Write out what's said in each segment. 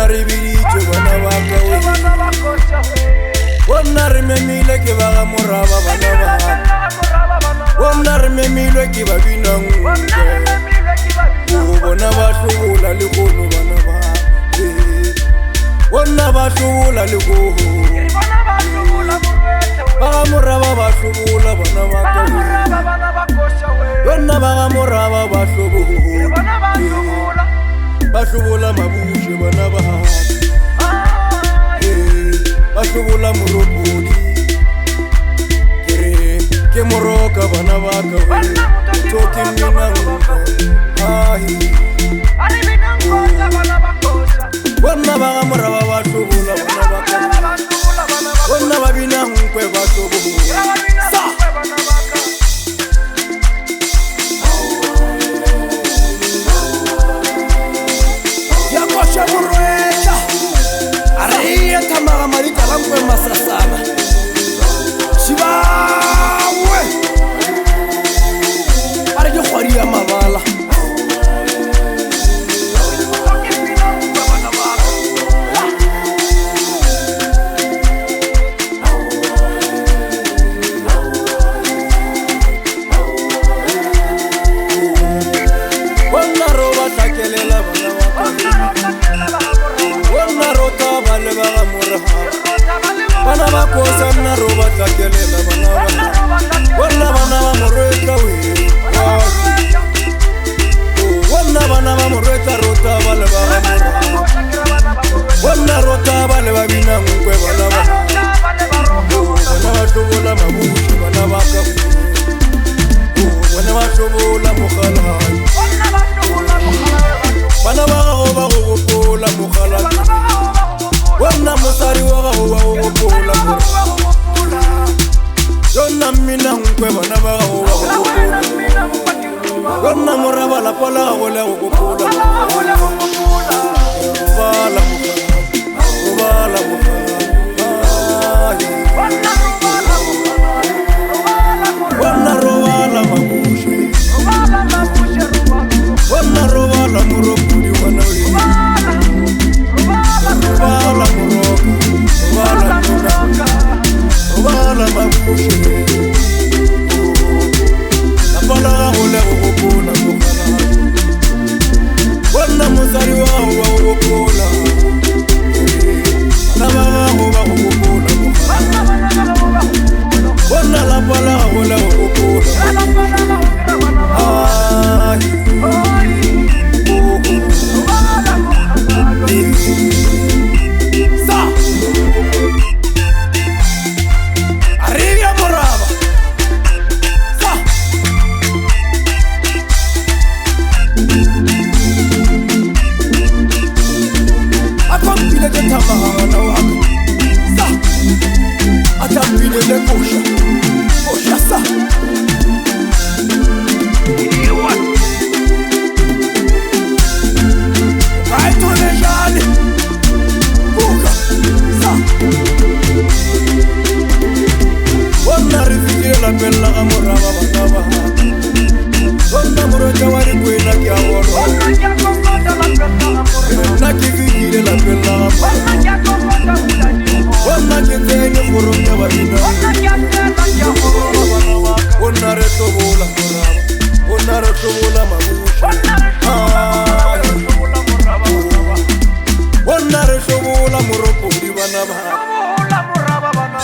Wonna re biditse bana ba ka we, wonna re memile ke ba ga moraba bana ba, wonna re memilwe ke ba binang o bona ba hlobola le gono bana ba, wonna ba hlobola le gono ba ga moraba ba hlobola bana ba ka we, wonna ba ga moraba ba hlobola ba hlobola mabushe bana ba, ba hlobola moropodi ke moroka bana ba ka we, toke minang wonna ba ga moraba ba hlobola bana ba ka, wonna ba binang nkwe ba hlobola masasana shibawe are ke kgwadi ya mabala wonna roba tlakelela wonna rota ba le ba ga moraba bana ba kosa nna roba tlakelela bana wonna bana ba morweta we, wonna bana ba morweta rota ba le ba ga moraba, wonna rota ba le ba binang nkwe bana ba hlobola mabushi bana ba ka, bona ba hlobola mogalane bana ba gago ba go gopola mogalane, wonna mosadi wa gago wa go gopola yonna mmina nkwe bana ba gago ba go gopola, wonna moraba lapa la gago le go gopola robala wonna robala mabushe, wonna robala moropodi wana we, robala moroka robala mabushe lapa la gago le go gopola mogala, wonna mosadi wa gago wa go gopola bana ba gago ba go gopola mogala, wonna lapa la gago le go gopola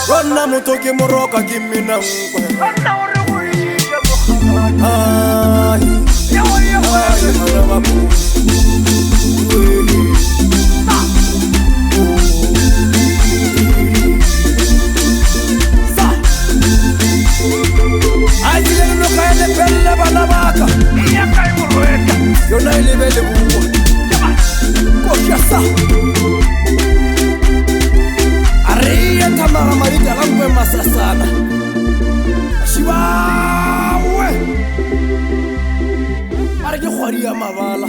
wonna motoke moroka ke mina nkwe yona ilebele buwa koshasa ariya tamaga marita langwe masasana shibawe are ke kgwadi ya mabala